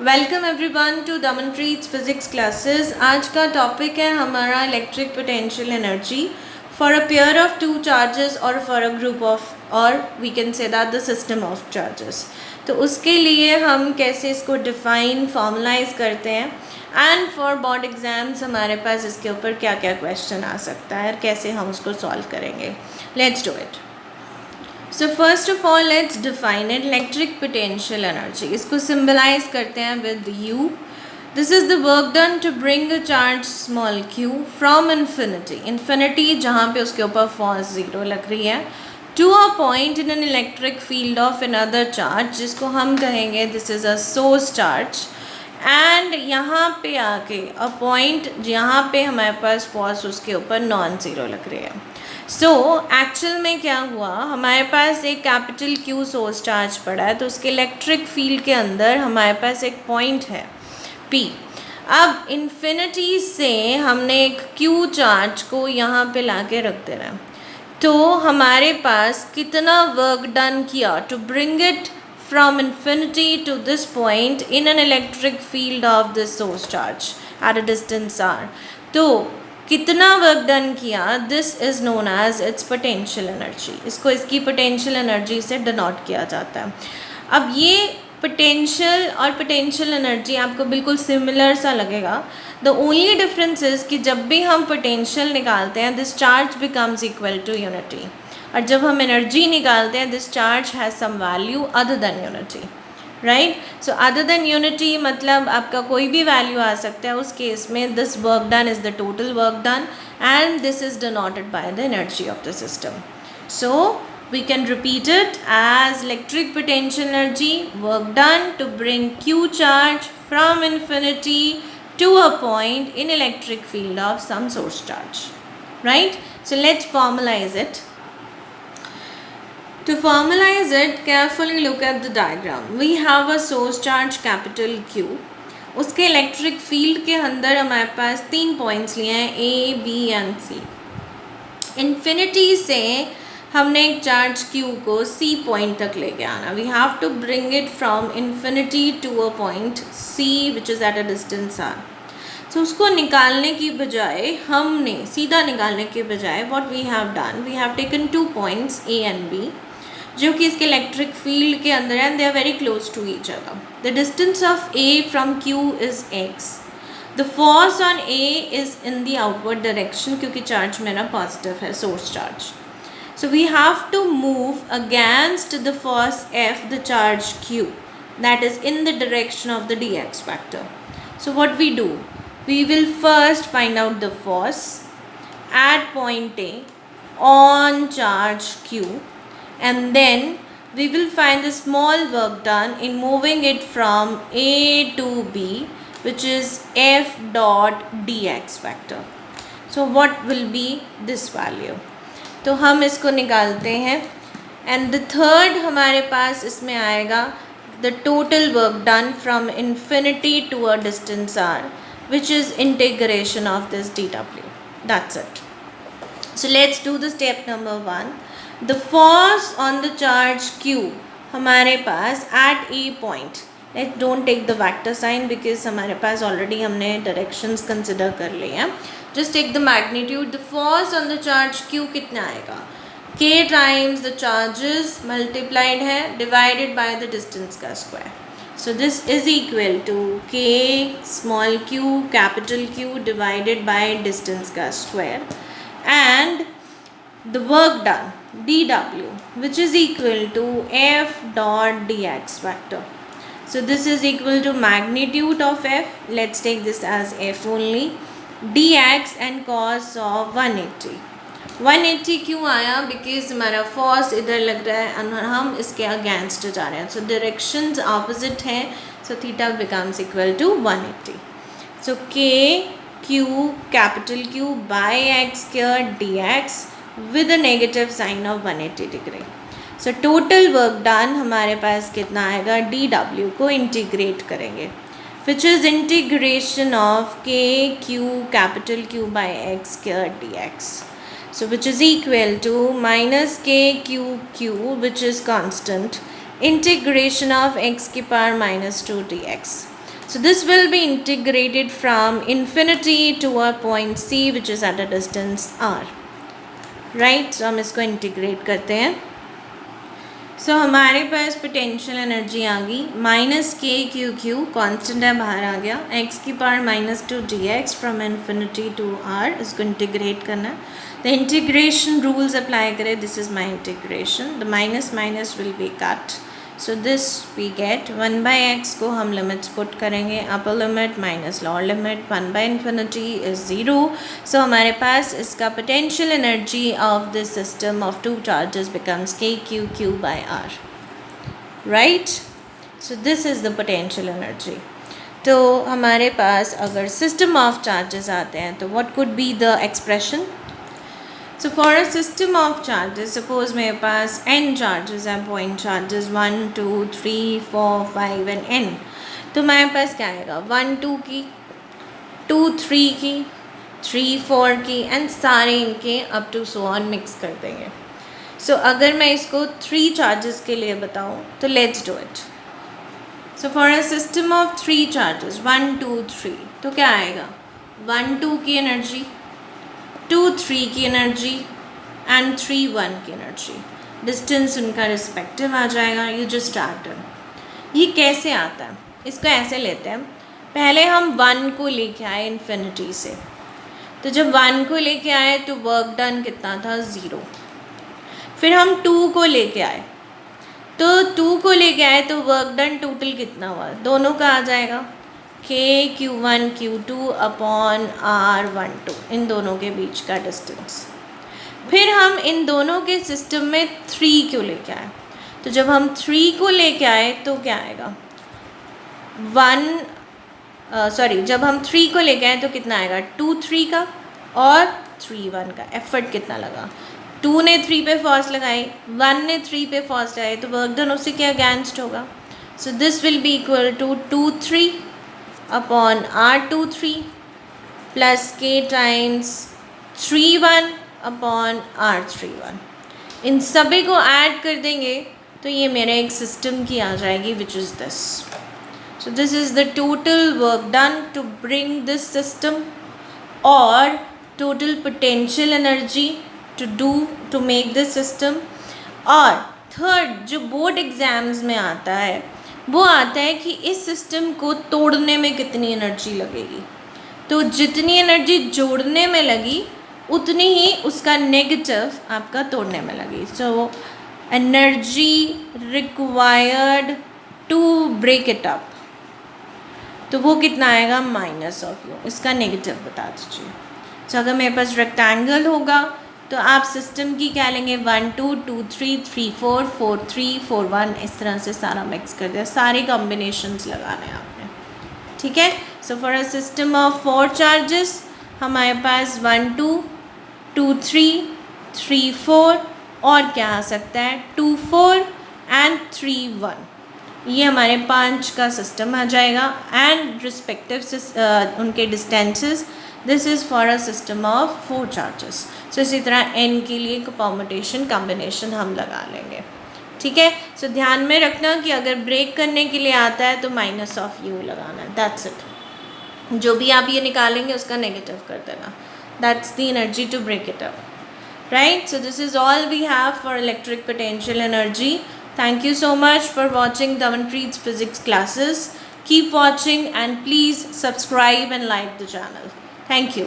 Welcome everyone to Damanpreet physics classes. आज का topic है हमारा electric potential energy for a pair of two charges और फॉर अ ग्रुप ऑफ, और we can say that the system of charges. तो उसके लिए हम कैसे इसको डिफाइन फॉर्मलाइज करते हैं एंड फॉर बोर्ड एग्जाम्स हमारे पास इसके ऊपर क्या क्या क्वेश्चन आ सकता है और कैसे हम उसको सॉल्व करेंगे। Let's do it. So first of all let's define it electric potential energy. इसको सिंबलाइज करते हैं with U. This is the work done to bring a charge small q from infinity जहाँ पे उसके ऊपर फोर्स जीरो लग रही है, to a point in an electric field of another charge जिसको हम कहेंगे this is a source charge. And यहाँ पे आके अ पॉइंट यहाँ पे हमारे पास फोर्स उसके ऊपर नॉन ज़ीरो लग रही है। सो एक्चुअल में क्या हुआ, हमारे पास एक कैपिटल क्यू सोर्स चार्ज पड़ा है, तो उसके इलेक्ट्रिक फील्ड के अंदर हमारे पास एक पॉइंट है P। अब इन्फिनिटी से हमने एक क्यू चार्ज को यहाँ पे लाके रख देना है, तो हमारे पास कितना वर्क डन किया to bring it from infinity to this point in an electric field of this source charge at a distance r। तो कितना वर्क डन किया, this is known as its potential energy. इसको इसकी potential energy से denote किया जाता है। अब ये पोटेंशियल और पोटेंशियल एनर्जी आपको बिल्कुल सिमिलर सा लगेगा। द ओनली डिफरेंस इज़ कि जब भी हम पोटेंशियल निकालते हैं this charge becomes equal to unity, और जब हम एनर्जी निकालते हैं this charge has some value other than unity, right. So other than unity मतलब आपका कोई भी वैल्यू आ सकता है। उस केस में this work done is the total work done and this is denoted by the energy of the system. So we can repeat it as electric potential energy work done to bring q charge from infinity to a point in electric field of some source charge, right? So let's formalize it. To formalize it, carefully look at the diagram. We have a source charge capital Q. उसके electric field के अंदर हमारे पास 3 points लिए हैं A, B and C। Infinity से हमने एक charge Q को C पॉइंट तक लेके आना। We have to bring it from infinity to a point C which is at a distance R। तो उसको निकालने की बजाय हमने सीधा निकालने के बजाय what we have done, we have taken 2 points A and B जो कि इसके इलेक्ट्रिक फील्ड के अंदर है, and they are very close to each other. The distance of A from Q is x। The force on A is in the outward direction क्योंकि charge मेरा positive है, source charge. So we have to move against the force F the charge Q that is in the direction of the dx factor। So what we do, we will first find out the force at point A on charge Q, and then we will find the small work done in moving it from A to B which is F dot dx factor. So what will be this value? तो हम इसको निकालते हैं, and the third हमारे पास इसमें आएगा the total work done from infinity to a distance r which is integration of this dw. That's it. So let's do the step number 1. The force on the charge Q हमारे पास at A point, let's don't take the vector sign because हमारे पास already हमने directions consider कर लिए हैं। Just take the magnitude. The force on the charge Q कितना आएगा, K times the charges multiplied है divided by the distance का square. So this is equal to K small q capital Q divided by distance का square and the work done dw which is equal to F dot dx factor. So this is equal to magnitude of F, let's take this as F only, dx and cos of 180। 180 क्यों आया, because हमारा force इधर लग रहा है और हम इसके अगेंस्ट जा रहे हैं, सो डायरेक्शंस ऑपोजिट हैं, so theta becomes equal to 180। So K Q capital Q by x square dx with a negative sign of 180 degree. So total work done हमारे पास कितना आएगा, dw को इंटीग्रेट करेंगे which is integration of K Q capital Q by x square dx. So which is equal to minus K Q Q which is constant integration of x की power minus 2 dx. So this will be integrated from infinity to a point C which is at a distance r. Right, so हम इसको integrate करते हैं. सो हमारे पास potential energy आ गई minus के q Q, constant है बाहर आ गया, एक्स की power -2 dx from infinity to r. इसको इंटीग्रेट करना है. द इंटीग्रेशन रूल्स अप्लाई करें. This is my integration. The minus minus will be cut. So this we get 1/x को हम लिमिट्स पुट करेंगे. Upper limit minus lower limit 1/infinity is 0. So हमारे पास इसका potential energy of this system of two charges becomes k q q by r. Right, so this is the potential energy. तो हमारे पास अगर system of charges आते हैं तो what could be the expression. So for a system of charges, suppose मेरे पास n charges हैं, point charges 1, 2, 3, 4, 5 and n. तो मेरे पास क्या आएगा 1, 2 की, 2, 3 की, 3, 4 की एंड सारे इनके up to so on mix कर देंगे. सो अगर मैं इसको 3 चार्जेस के लिए बताऊँ तो let's do it. So for a system of 3 charges 1, 2, 3 तो क्या आएगा 1, 2 की एनर्जी, 2, 3 की एनर्जी एंड 3, 1 की एनर्जी. डिस्टेंस उनका रिस्पेक्टिव आ जाएगा. You just start. ये कैसे आता है, इसको ऐसे लेते हैं. पहले हम 1 को लेके आए इन्फिनिटी से. तो जब 1 को लेके आए तो वर्क डन कितना था 0. फिर हम 2 को लेके आए तो 2 को लेके आए तो वर्क डन टोटल कितना हुआ, दोनों का आ जाएगा के Q1 Q2 अपॉन R12, इन दोनों के बीच का डिस्टेंस. फिर हम इन दोनों के सिस्टम में 3 क्यों लेके आए. तो जब हम 3 को लेके आए तो क्या आएगा जब हम 3 को लेके आए तो कितना आएगा 2, 3 का और 3, 1 का. एफर्ट कितना लगा, 2 ने 3 पे फोर्स लगाई, 1 ने 3 पे फोर्स लगाई, तो वर्क डन उसी के अगेंस्ट होगा. So this will be equal to 2, 3 upon R23 plus K times 3, 1 upon R31. इन सभी को ऐड कर देंगे तो ये मेरे एक सिस्टम की आ जाएगी which is this. So this is the total work done to bring this system और total potential energy to make this system. और थर्ड जो बोर्ड एग्ज़ाम्स में आता है वो आता है कि इस सिस्टम को तोड़ने में कितनी एनर्जी लगेगी. तो जितनी एनर्जी जोड़ने में लगी उतनी ही उसका नेगेटिव आपका तोड़ने में लगी. So energy required to break it up, तो वो कितना आएगा -u. इसका नेगेटिव बता दीजिए. सो अगर मेरे पास रेक्टेंगल होगा तो आप सिस्टम की क्या लेंगे 1, 2, 2, 3, 3, 4, 4, 3, 4, 1 इस तरह से सारा मिक्स कर दिया. सारे कॉम्बिनेशंस लगाने हैं आपने. ठीक है. So for a system of 4 charges हमारे पास 1, 2, 2, 3, 3, 4 और क्या आ सकता है 2, 4 एंड 3, 1. ये हमारे 5 का सिस्टम आ जाएगा एंड रिस्पेक्टिव उनके distances. This is for a system of 4 charges. So इसी तरह n के लिए परम्यूटेशन कॉम्बिनेशन हम लगा लेंगे. ठीक है. सो ध्यान में रखना कि अगर ब्रेक करने के लिए आता है तो -u लगाना है. That's it. जो भी आप ये निकालेंगे उसका नेगेटिव कर देना. That's the energy to break it up. Right. So this is all we have for electric potential energy. Thank you so much for watching Damanpreet's physics classes. Keep watching and please subscribe and like the channel. Thank you.